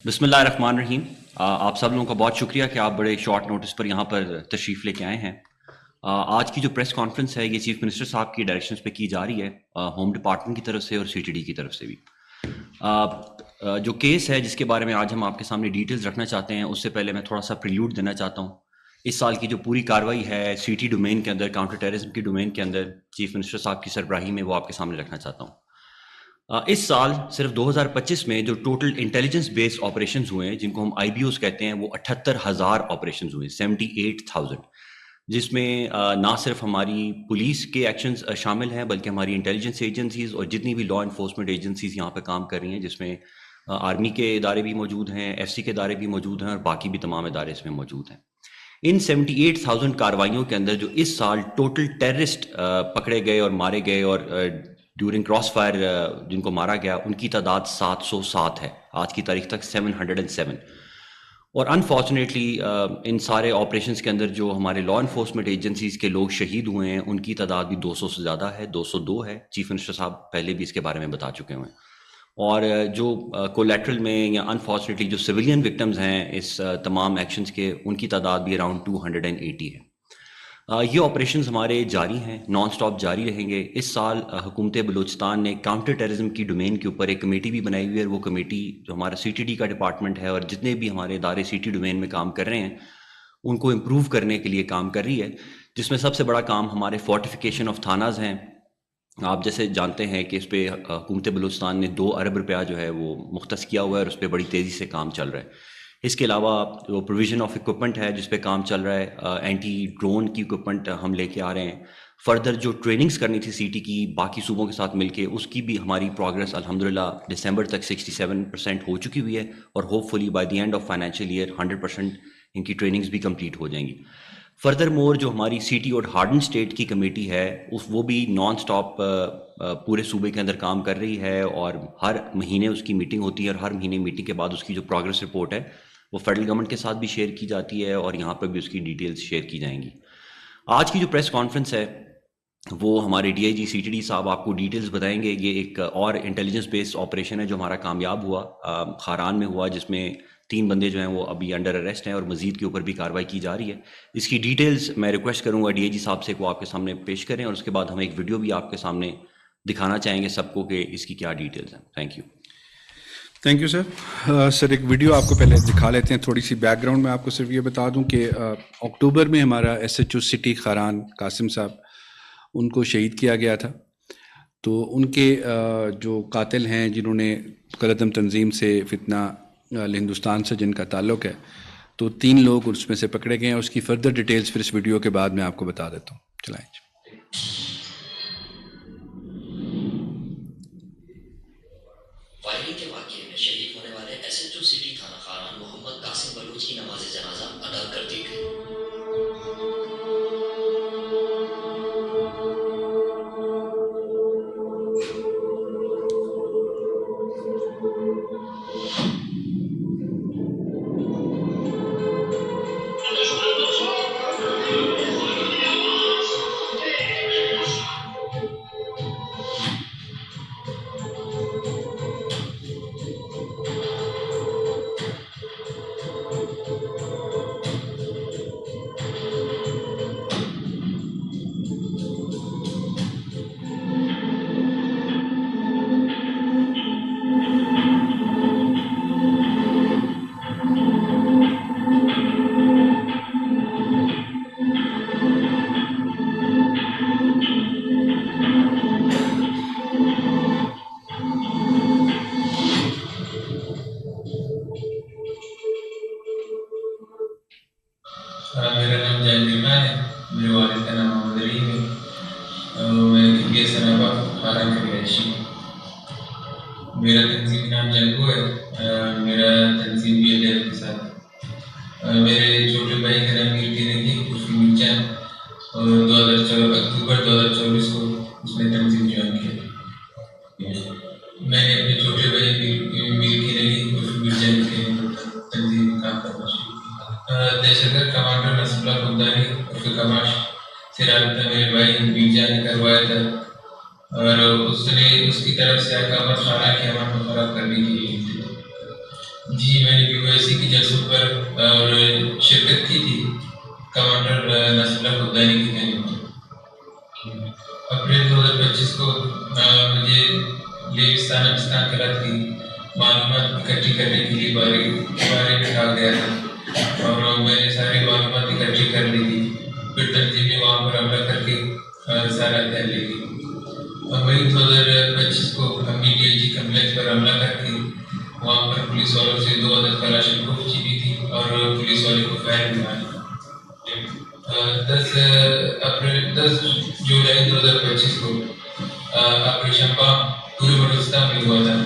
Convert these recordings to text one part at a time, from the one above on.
بسم اللہ الرحمن الرحیم۔ آپ سب لوگوں کا بہت شکریہ کہ آپ بڑے شارٹ نوٹس پر یہاں پر تشریف لے کے آئے ہیں۔ آج کی جو پریس کانفرنس ہے یہ چیف منسٹر صاحب کی ڈائریکشنز پہ کی جا رہی ہے، ہوم ڈپارٹمنٹ کی طرف سے اور سی ٹی ڈی کی طرف سے بھی۔ جو کیس ہے جس کے بارے میں آج ہم آپ کے سامنے ڈیٹیلز رکھنا چاہتے ہیں، اس سے پہلے میں تھوڑا سا پریلوڈ دینا چاہتا ہوں۔ اس سال کی جو پوری کاروائی ہے سی ٹی ڈومین کے اندر، کاؤنٹر ٹیررزم کی ڈومین کے اندر، چیف منسٹر صاحب کی سربراہی میں وہ آپ کے سامنے رکھنا چاہتا ہوں۔ اس سال صرف 2025 میں جو ٹوٹل انٹیلیجنس بیس آپریشنز ہوئے ہیں، جن کو ہم آئی بی اوز کہتے ہیں، وہ 78,000 آپریشنز ہوئے، 78,000، جس میں نہ صرف ہماری پولیس کے ایکشنز شامل ہیں بلکہ ہماری انٹیلیجنس ایجنسیز اور جتنی بھی لا انفورسمنٹ ایجنسیز یہاں پہ کام کر رہی ہیں، جس میں آرمی کے ادارے بھی موجود ہیں، ایف سی کے ادارے بھی موجود ہیں اور باقی بھی تمام ادارے اس میں موجود ہیں۔ ان 78,000 کارروائیوں کے اندر جو اس سال ٹوٹل ٹیررسٹ پکڑے گئے اور مارے گئے اور ڈیورنگ کراس فائر جن کو مارا گیا، ان کی تعداد 707 ہے آج کی تاریخ تک، 707۔ اور انفارچونیٹلی ان سارے آپریشنز کے اندر جو ہمارے لا انفورسمنٹ ایجنسیز کے لوگ شہید ہوئے ہیں، ان کی تعداد بھی 200 سے زیادہ ہے، 202 ہے۔ چیف منسٹر صاحب پہلے بھی اس کے بارے میں بتا چکے ہوئے ہیں۔ اور جو کولیٹرل میں یا انفارچونیٹلی جو سویلین وکٹمز ہیں اس تمام ایکشنز کے، ان کی تعداد بھی اراؤنڈ 280 ہے۔ یہ آپریشنز ہمارے جاری ہیں، نان سٹاپ جاری رہیں گے۔ اس سال حکومت بلوچستان نے کاؤنٹر ٹیررزم کی ڈومین کے اوپر ایک کمیٹی بھی بنائی ہوئی ہے، اور وہ کمیٹی جو ہمارا سی ٹی ڈی کا ڈپارٹمنٹ ہے اور جتنے بھی ہمارے ادارے سی ٹی ڈومین میں کام کر رہے ہیں، ان کو امپروو کرنے کے لیے کام کر رہی ہے، جس میں سب سے بڑا کام ہمارے فورٹیفیکیشن آف تھاناز ہیں۔ آپ جیسے جانتے ہیں کہ اس پہ حکومت بلوچستان نے 2 ارب روپیہ جو ہے وہ مختص کیا ہوا ہے، اور اس پہ بڑی تیزی سے کام چل رہا ہے۔ اس کے علاوہ جو پروویژن آف اکوپمنٹ ہے جس پہ کام چل رہا ہے، اینٹی ڈرون کی اکوپمنٹ ہم لے کے آ رہے ہیں۔ فردر جو ٹریننگز کرنی تھی سی ٹی کی باقی صوبوں کے ساتھ مل کے، اس کی بھی ہماری پروگرس الحمدللہ دسمبر تک 67% ہو چکی ہوئی ہے، اور hopefully by the end of financial year 100% ان کی ٹریننگز بھی کمپلیٹ ہو جائیں گی۔ فردر مور جو ہماری سی ٹی اور ہارڈن اسٹیٹ کی کمیٹی ہے، وہ بھی نان سٹاپ پورے صوبے کے اندر کام کر رہی ہے، اور ہر مہینے اس کی میٹنگ ہوتی ہے، اور ہر مہینے میٹنگ کے بعد اس کی جو پروگرس رپورٹ ہے وہ فیڈرل گورنمنٹ کے ساتھ بھی شیئر کی جاتی ہے، اور یہاں پر بھی اس کی ڈیٹیلز شیئر کی جائیں گی۔ آج کی جو پریس کانفرنس ہے وہ ہمارے D I G C T D صاحب آپ کو ڈیٹیلز بتائیں گے۔ یہ ایک اور انٹیلیجنس بیسڈ آپریشن ہے جو ہمارا کامیاب ہوا، خاران میں ہوا، جس میں 3 بندے جو ہیں وہ ابھی انڈر اریسٹ ہیں، اور مزید کے اوپر بھی کارروائی کی جا رہی ہے۔ اس کی ڈیٹیلز میں ریکویسٹ کروں گا ڈی اے جی صاحب سے کہ وہ آپ کے سامنے پیش کریں، اور اس کے بعد ہم ایک ویڈیو بھی آپ کے سامنے دکھانا چاہیں گے سب کو کہ اس کی کیا ڈیٹیلز ہیں۔ Thank you. Thank you sir. Sir ایک ویڈیو آپ کو پہلے دکھا لیتے ہیں۔ تھوڑی سی بیک گراؤنڈ میں آپ کو صرف یہ بتا دوں کہ اکتوبر میں ہمارا S H O city Kharan Qasim صاحب، ان کو شہید کیا گیا تھا۔ تو ان کے جو قاتل ہیں جنہوں نے قلعتم تنظیم سے فتنہ ہندوستان سے جن کا تعلق ہے، تو 3 لوگ اس میں سے پکڑے گئے ہیں۔ اس کی فردر ڈیٹیلز پھر اس ویڈیو کے بعد میں آپ کو بتا دیتا ہوں۔ چلائیں جی۔ فائرنگ کے واقعے میں شہید ہونے والے ایس ایچ او سٹی تھانہ خاران محمد قاسم بلوچ کی نماز جنازہ ادا کر دی گئی۔ میرا نام جین کرمان ہے، میرے والد کا نام محمد علی ہے، میں کنگے سنابا خاران کا رہائشی ہوں۔ میرا تنظیمی نام جنگو ہے، میرا تنظیم بھی ہے کے ساتھ۔ میرے چھوٹے بھائی کا نام میر کی رہی عرف مرچا، اور اکتوبر 2024 کو اس نے تنظیم جوائن کیا۔ میں نے اپنے چھوٹے بھائی میر کی رہی عرف مرچا کے تنظیم میں کام کرنا شروع کیا۔ دہشت گرد کمانڈر نصر اللہ خودانی عرف کماش سے رابطہ میرے بھائی مرزا نے کروایا تھا، اور اس نے اس کی طرف سے احکامات خانہ کے امن کو خراب کرنے کی لی تھی۔ جی میں نے BOIC کی جلسوں پر اور شرکت کی تھی کمانڈر نصر اللہ قبدانی کی جانب سے. اپریل 2025 کو مجھے لیوستان افغانستان کراچی کی معلومات اکٹھی کرنے کے لیے بارے میں کہا گیا تھا اور میں نے ساری معلومات اکٹھی کر لی تھی. پھر تنظیم نے وہاں پر حملہ کر کے سارا تحریر لی تھی. مئی 2025 کو ہم نے DLG کمپلیکس پر حملہ کر کے وہاں پر پولیس والوں سے 2 عدد کلاشنکوف چھینی تھی اور پولیس والے کو فائر بھی ماری. 10 جولائی 2025 کو آپریشن بام پورے بلوچستان میں ہوا تھا.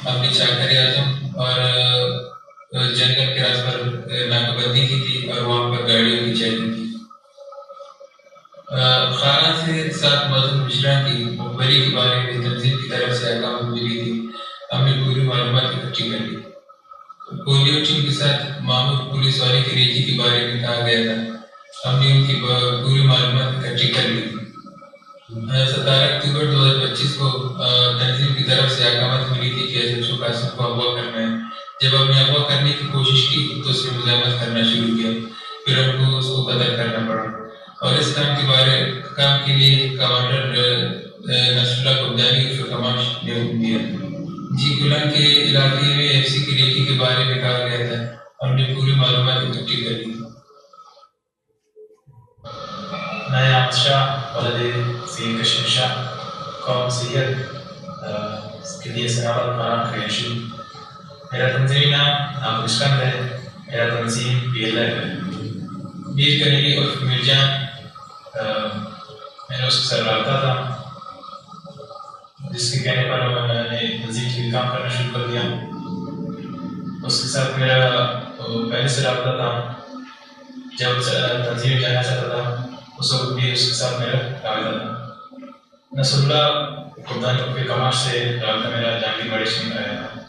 ہم نے چاکر اعظم اور جنگل کراس پر ناکہ بندی کی تھی اور وہاں پر گاڑیوں کی چیکنگ کی. خانہ سے 7 مظلوم مشرا کی مقبری کے بارے میں تنظیم کی طرف سے احکامات ملی تھی. ہم نے پوری معلومات اکٹھی کر لی. پولیو ٹیم کے ساتھ معمول پولیس والے کی ریجی کے بارے میں کہا گیا تھا. ہم نے ان کی پوری معلومات اکٹھی کر لی تھی. 17 اکتوبر 2025 کو تنظیم کی طرف سے احکامات ملی تھی کہ SHO قاسم کو اغوا کرنا ہے. جب ہم نے اغوا کرنے کی کوشش کی تو اس نے مزاحمت کرنا شروع کیا. پھر ہم کو اس کو قتل کرنا پڑا اور اس کام کے لیے کمانڈر نصر اللہ قبدانی عرف کماش نے حکم دیا. جی گلان کے علاقے میں FC کی ریکی کے بارے میں کہا گیا تھا. ہم نے پوری معلومات اکٹھی کر لی. میں احمد شاہ ولد سید کشمیر شاہ قوم سید قلیہ سناباد فران قریشی. میرا تنظیمی نام افغانستان ہے. میرا تنظیم PLF ہے. میر کنیلی عرف میرجان میں نے اس کے ساتھ رابطہ تھا جس کے کہنے پر میں نے تنظیم کے لیے کام کرنا شروع کر دیا. اس کے ساتھ میرا پہلے سے رابطہ تھا. جب تنظیم جانا چاہتا تھا اس وقت بھی اس کے ساتھ میرا رابطہ تھا. نصر اللہ قبدانی عرف کماش سے رابطہ میرا جہانگیر میڈیسن میں آیا تھا.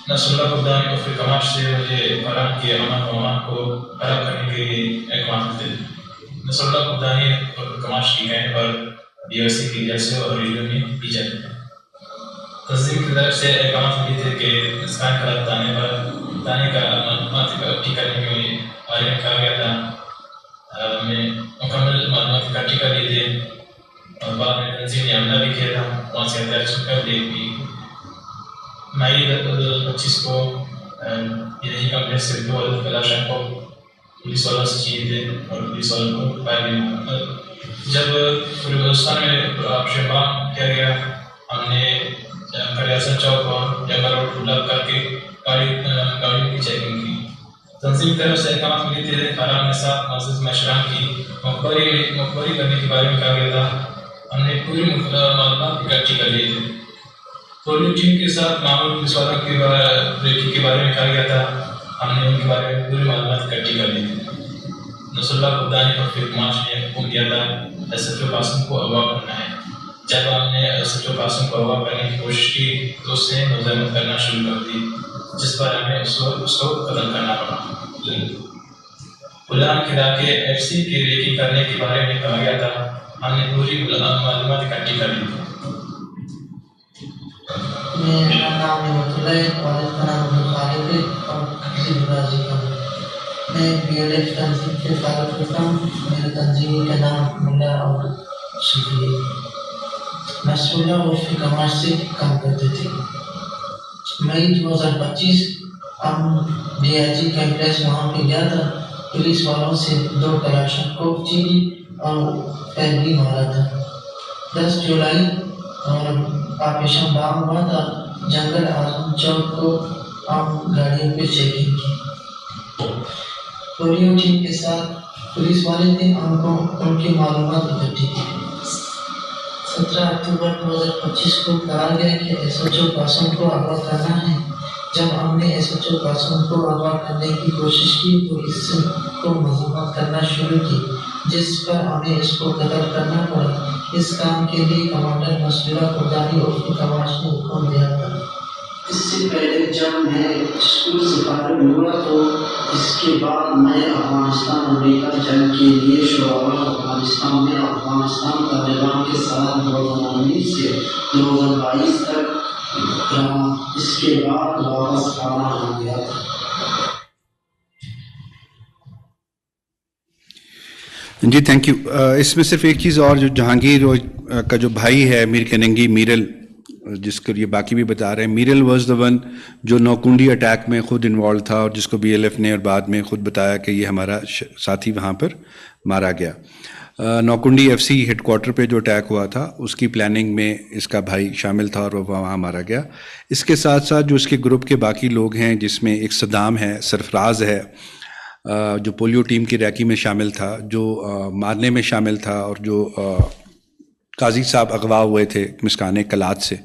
نصر اللہ قبدانی عرف کماش سے مجھے فران کے امن و امان کو خراب کرنے کے لیے اقدامات تھے. نصر اللہ قبدانی عرف کماش کی کہنے پر BOIC کی جلسے اور ریلیوں میں دی جاتی ہے. تنظیم کی طرف سے اقدامات ملی تھے کہ اسکان خراب تانے کا معلومات اکٹھی کرنے کے بارے میں کہا گیا تھا. ہم نے مکمل معلومات اکٹھی کر لی تھے اور بعد میں تنظیم نے حملہ بھی کیا تھا. وہاں سے اٹیک کر دی تھی. مئی 2025 کو DLG کمپلیکس سے 2 عدد کلاشنکوف پولیس والوں سے چھینے تھے اور پولیس والوں کو فائر بھی مارا. جب پورے بلوچستان میں آپریشن بام کیا گیا ہم نے کریاسن چوک اور جنگل روڈ بلاک کر کے گاڑیوں کی چیکنگ کی. تنظیم کی طرف سے احکامات ملی تھے. حرام نصاب معزز مشران کی مقبری کرنے کے بارے میں کہا گیا تھا. ہم نے پوری معلومات اکٹھی کر لی تھی. پولیو ٹیم کے ساتھ معمول پولیس والوں کے بارے میں کہا گیا تھا. ہم نے ان کے بارے میں پوری معلومات اکٹھی کر لی تھی. نصر اللہ قبدانی عرف کماش نے حکم دیا تھا SHO قاسم کو اغوا کرنا ہے. جب ہم نے SHO قاسم کو اغوا کرنے کی کوشش کی تو اس نے مزاحمت کرنا شروع کر دی جس پر ہمیں اس کو قتل کرنا پڑا. غلام کے علاقے FC کی ریکی کرنے کے بارے میں کہا گیا تھا. ہم نے پوری معلومات اکٹھی کر لی. میرا نام نعمت اللہ ہے. والد کا نام خالد ہے اور تقسیم راضی کا. میں BLF تنظیم سے تعلق رکھتا ہوں. میرے تنظیمی کا نام ملا اور شفیع ہے. نصر اللہ عرف کماش سے کام کرتے تھے. مئی 2025 ہم DLG کمپلیکس وہاں پہ گیا تھا. پولیس والوں سے 2 کلاشنکوف چھینی اور فائر مارا تھا. 10 جولائی اور آپریشن بام ہوا تھا. جنگل اعظم چوک کو ہم گاڑیوں پہ چیکنگ کی. پولیو ٹیم کے ساتھ پولیس والے تھے. ہم کو ان کی معلومات اکٹھی کی. 17 اکتوبر 2025 کو کہا گیا کہ SHO قاسم کو اغوا کرنا ہے. جب ہم نے SHO قاسم کو اغوا کرنے کی کوشش کی تو اس کو مزاحمت کرنا شروع کی جس پر ہمیں اس کو قتل کرنا پڑا. اس کام کے لیے کمانڈر نصر اللہ قبدانی عرف کماش نے حکم دیا تھا. اس سے پہلے جب میں اسکول سے فارغ ہوا تو اس کے بعد میں افغانستان امریکہ جنگ کے لیے شعبہ افغانستان میں افغانستان طالبان کے ساتھ 2019 سے 2022 تک جہاں اس کے بعد واپس آنا آ گیا تھا. جی تھینک یو. اس میں صرف ایک چیز اور، جو جہانگیر کا جو بھائی ہے میر کننگی میرل، جس کو یہ باقی بھی بتا رہے ہیں، میرل واز دا ون جو نوکنڈی اٹیک میں خود انوالو تھا، اور جس کو بی ایل ایف نے اور بعد میں خود بتایا کہ یہ ہمارا ساتھی وہاں پر مارا گیا. Nokkundi F C head quarter پہ جو اٹیک ہوا تھا اس کی پلاننگ میں اس کا بھائی شامل تھا اور وہ وہاں مارا گیا. اس کے ساتھ ساتھ جو اس کے گروپ کے باقی لوگ ہیں، جس میں ایک صدام ہے، سرفراز ہے جو پولیو ٹیم کی ریکی میں شامل تھا، جو مارنے میں شامل تھا، اور جو قاضی صاحب اغوا ہوئے تھے مسکانے کلات سے،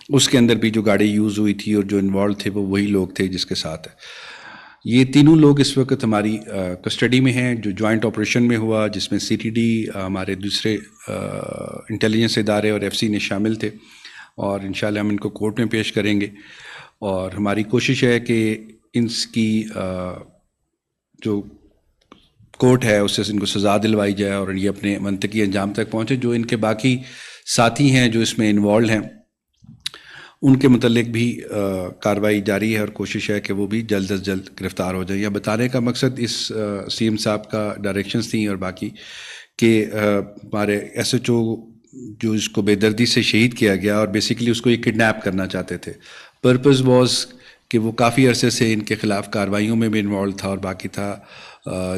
اس کے اندر بھی جو گاڑی یوز ہوئی تھی اور جو انوالو تھے وہ وہی لوگ تھے جس کے ساتھ ہے. یہ تینوں لوگ اس وقت ہماری کسٹڈی میں ہیں، جو جوائنٹ آپریشن میں ہوا، جس میں سی ٹی ڈی، ہمارے دوسرے انٹیلیجنس ادارے اور ایف سی نے شامل تھے، اور انشاءاللہ ہم ان کو کورٹ میں پیش کریں گے. اور ہماری کوشش ہے کہ ان کی جو کورٹ ہے اس سے ان کو سزا دلوائی جائے اور یہ اپنے منطقی انجام تک پہنچے. جو ان کے باقی ساتھی ہیں جو اس میں انوالو ہیں، ان کے متعلق بھی کارروائی جاری ہے، اور کوشش ہے کہ وہ بھی جلد از جلد گرفتار ہو جائیں. یا بتانے کا مقصد اس سی ایم صاحب کا ڈائریکشنز تھیں اور باقی کہ ہمارے ایس ایچ او جو اس کو بے دردی سے شہید کیا گیا، اور بیسیکلی اس کو یہ کڈنیپ کرنا چاہتے تھے. پرپز واز کہ وہ کافی عرصے سے ان کے خلاف کارروائیوں میں بھی انوالو تھا، اور باقی تھا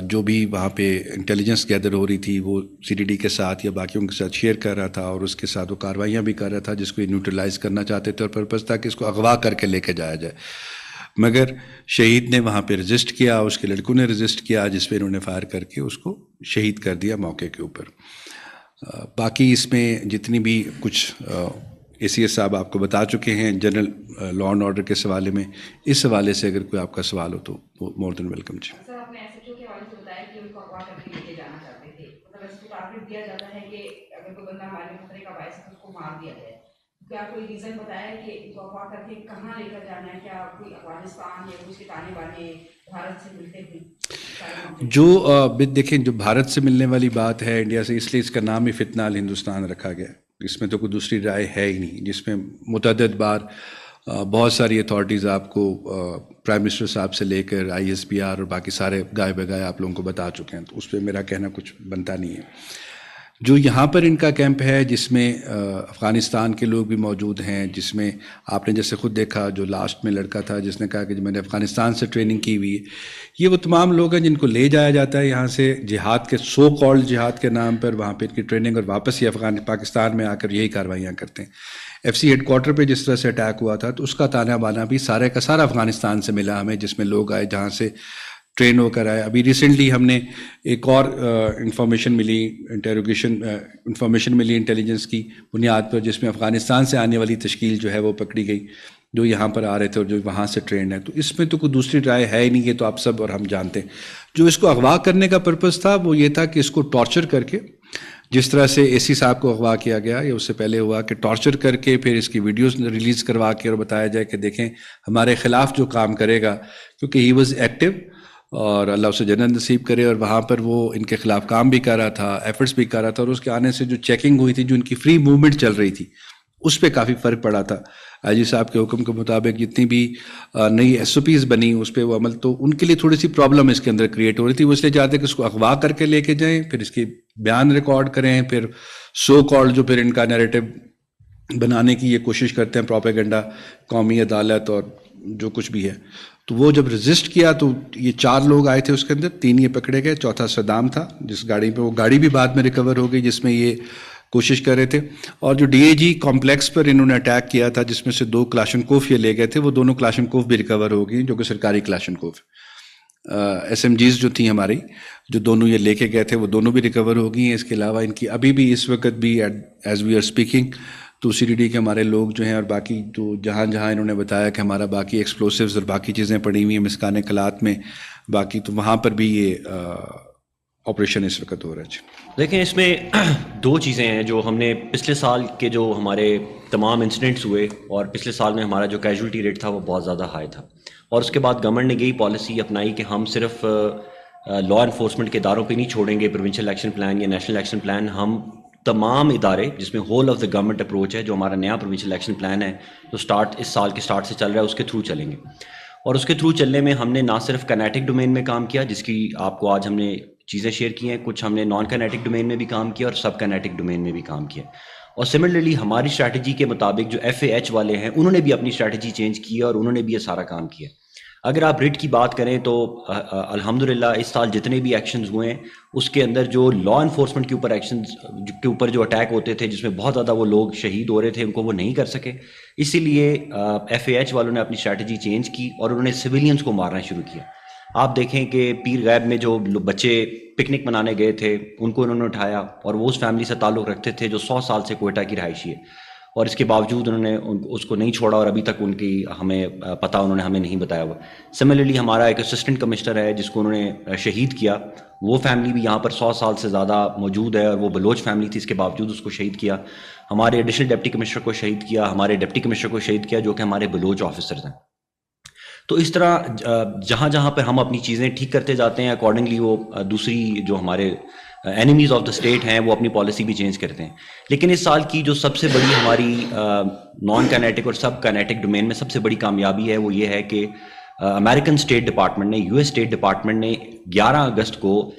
جو بھی وہاں پہ انٹیلیجنس گیدر ہو رہی تھی وہ سی ڈی ڈی کے ساتھ یا باقیوں کے ساتھ شیئر کر رہا تھا، اور اس کے ساتھ وہ کارروائیاں بھی کر رہا تھا جس کو یہ نیوٹرلائز کرنا چاہتے تھے، اور پرپز تھا کہ اس کو اغوا کر کے لے کے جایا جائے. مگر شہید نے وہاں پہ رجسٹ کیا، اس کے لڑکوں نے رجسٹ کیا، جس پہ انہوں نے فائر کر کے اس کو شہید کر دیا موقع کے اوپر. باقی اس میں جتنی بھی کچھ اے سی ایس صاحب آپ کو بتا چکے ہیں جنرل لا اینڈ آرڈر کے حوالے میں، اس حوالے سے اگر کوئی آپ کا سوال ہو تو مور دین ویلکم. جی سر، آپ نے ایس ایچ او کے حوالے سے بتایا کہ ان کو اغوا کر کے لے کے جانا چاہتے تھے، مطلب اس کو ٹارگیٹ دیا جاتا ہے کہ اگر کوئی بندہ ہمارے خطرے کا باعث ہے تو اس کو مار دیا جائے. کیا کوئی ریزن بتایا ہے کہ ان کو اغوا کر کے کہاں لے کر جانا ہے؟ کیا کوئی افغانستان یا کچھ کے تانے بانے بھارت سے ملتے تھے؟ جو دیکھیں، جو بھارت سے ملنے والی بات ہے انڈیا سے، اس لیے اس کا نام ہی فتنہ الہندوستان رکھا گیا. اس میں تو کوئی دوسری رائے ہے ہی نہیں، جس میں متعدد بار بہت ساری اتھارٹیز آپ کو پرائم منسٹر صاحب سے لے کر آئی ایس پی آر اور باقی سارے گائے بگائے آپ لوگوں کو بتا چکے ہیں، تو اس پہ میرا کہنا کچھ بنتا نہیں ہے. جو یہاں پر ان کا کیمپ ہے جس میں افغانستان کے لوگ بھی موجود ہیں، جس میں آپ نے جیسے خود دیکھا جو لاسٹ میں لڑکا تھا جس نے کہا کہ میں نے افغانستان سے ٹریننگ کی ہوئی ہے، یہ وہ تمام لوگ ہیں جن کو لے جایا جاتا ہے یہاں سے جہاد کے سو کالڈ جہاد کے نام پر، وہاں پہ ان کی ٹریننگ، اور واپس یہ پاکستان میں آ کر یہی کارروائیاں کرتے ہیں. ایف سی ہیڈ کوارٹر پہ جس طرح سے اٹیک ہوا تھا تو اس کا تانا بانا بھی سارے کا سارا افغانستان سے ملا ہمیں، جس میں لوگ آئے جہاں سے ٹرین ہو کر آئے. ابھی ریسنٹلی ہم نے ایک اور انفارمیشن ملی انٹیلیجنس کی بنیاد پر، جس میں افغانستان سے آنے والی تشکیل جو ہے وہ پکڑی گئی جو یہاں پر آ رہے تھے اور جو وہاں سے ٹرینڈ ہے. تو اس میں تو کوئی دوسری رائے ہے ہی نہیں، یہ تو آپ سب اور ہم جانتے ہیں. جو اس کو اغوا کرنے کا پرپز تھا وہ یہ تھا کہ اس کو ٹارچر کر کے، جس طرح سے اے سی صاحب کو اغوا کیا گیا یا اس سے پہلے ہوا کہ ٹارچر کر کے پھر اس کی ویڈیوز ریلیز کروا کے اور بتایا جائے کہ دیکھیں ہمارے خلاف جو کام کرے گا، کیونکہ ہی واز ایکٹیو اور اللہ اسے جنت نصیب کرے، اور وہاں پر وہ ان کے خلاف کام بھی کر رہا تھا، ایفرٹس بھی کر رہا تھا، اور اس کے آنے سے جو چیکنگ ہوئی تھی، جو ان کی فری موومنٹ چل رہی تھی، اس پہ کافی فرق پڑا تھا. آئی جی صاحب کے حکم کے مطابق جتنی بھی نئی ایس او پیز بنی اس پہ وہ عمل، تو ان کے لیے تھوڑی سی پرابلم اس کے اندر کریٹ ہو رہی تھی. وہ اس لیے چاہتے کہ اس کو اغوا کر کے لے کے جائیں، پھر اس کی بیان ریکارڈ کریں، پھر سو کالڈ جو پھر ان کا نیریٹو بنانے کی یہ کوشش کرتے ہیں، پروپیگنڈا، قومی عدالت اور جو کچھ بھی ہے. تو وہ جب رجسٹ کیا تو یہ 4 لوگ آئے تھے اس کے اندر، 3 یہ پکڑے گئے، چوتھا صدام تھا جس گاڑی پہ، وہ گاڑی بھی بعد میں ریکور ہو گئی جس میں یہ کوشش کر رہے تھے. اور جو ڈی اے جی کمپلیکس پر انہوں نے اٹیک کیا تھا جس میں سے 2 کلاشنکوف یہ لے گئے تھے، وہ دونوں کلاشنکوف بھی ریکور ہو گئی جو کہ سرکاری کلاشنکوف. ایس ایم جیز جو تھیں ہماری، جو دونوں یہ لے کے گئے تھے، وہ دونوں بھی ریکور ہو گئی ہیں. اس کے علاوہ ان کی ابھی بھی اس وقت بھی ایز وی آر اسپیکنگ تو سی ڈی ڈی کے ہمارے لوگ جو ہیں اور باقی جو جہاں جہاں انہوں نے بتایا کہ ہمارا باقی ایکسپلوسیوز اور باقی چیزیں پڑی ہوئی ہیں مسکانے کلات میں باقی، تو وہاں پر بھی یہ آپریشن اس وقت ہو رہا ہے. دیکھیں اس میں 2 چیزیں ہیں جو ہم نے پچھلے سال کے جو ہمارے تمام انسیڈنٹس ہوئے، اور پچھلے سال میں ہمارا جو کیجولٹی ریٹ تھا وہ بہت زیادہ ہائی تھا، اور اس کے بعد گورنمنٹ نے یہی پالیسی اپنائی کہ ہم صرف لا انفورسمنٹ کے اداروں پہ نہیں چھوڑیں گے پروونشل ایکشن پلان یا نیشنل ایکشن پلان، ہم تمام ادارے جس میں whole of the government approach ہے، جو ہمارا نیا پروونشل الیکشن پلان ہے جو اس سال کے سٹارٹ سے چل رہا ہے، اس کے تھرو چلیں گے. اور اس کے تھرو چلنے میں ہم نے نہ صرف کینیٹک ڈومین میں کام کیا، جس کی آپ کو آج ہم نے چیزیں شیئر کی ہیں، کچھ ہم نے نان کینیٹک ڈومین میں بھی کام کیا اور سب کینیٹک ڈومین میں بھی کام کیا. اور سملرلی ہماری اسٹریٹجی کے مطابق جو FAH والے ہیں انہوں نے بھی اپنی اسٹریٹجی چینج کی اور انہوں نے بھی یہ سارا کام کیا. اگر آپ ریٹ کی بات کریں تو الحمدللہ اس سال جتنے بھی ایکشنز ہوئے ہیں اس کے اندر جو لا انفورسمنٹ کے اوپر ایکشنز کے اوپر جو اٹیک ہوتے تھے، جس میں بہت زیادہ وہ لوگ شہید ہو رہے تھے، ان کو وہ نہیں کر سکے. اسی لیے FAH والوں نے اپنی اسٹریٹجی چینج کی اور انہوں نے سویلینز کو مارنا شروع کیا. آپ دیکھیں کہ پیر غیب میں جو بچے پکنک منانے گئے تھے ان کو انہوں نے اٹھایا، اور وہ اس فیملی سے تعلق رکھتے تھے جو 100 سال سے کوئٹہ کی رہائشی ہے، اور اس کے باوجود انہوں نے اس کو نہیں چھوڑا اور ابھی تک ان کی ہمیں پتہ انہوں نے ہمیں نہیں بتایا ہوا. سملرلی ہمارا ایک اسسٹنٹ کمشنر ہے جس کو انہوں نے شہید کیا، وہ فیملی بھی یہاں پر 100 سال سے زیادہ موجود ہے، اور وہ بلوچ فیملی تھی، اس کے باوجود اس کو شہید کیا. ہمارے ایڈیشنل ڈپٹی کمشنر کو شہید کیا، ہمارے ڈپٹی کمشنر کو شہید کیا جو کہ ہمارے بلوچ آفیسرز ہیں. تو اس طرح جہاں جہاں پہ ہم اپنی چیزیں ٹھیک کرتے جاتے ہیں، اکارڈنگلی وہ دوسری جو ہمارے اینیمیز آف دا اسٹیٹ ہیں وہ اپنی پالیسی بھی چینج کرتے ہیں. لیکن اس سال کی جو سب سے بڑی ہماری نان کینیٹک اور سب کینیٹک ڈومین میں سب سے بڑی کامیابی ہے وہ یہ ہے کہ امریکن اسٹیٹ ڈپارٹمنٹ نے، US اسٹیٹ ڈپارٹمنٹ نے 11 اگست کو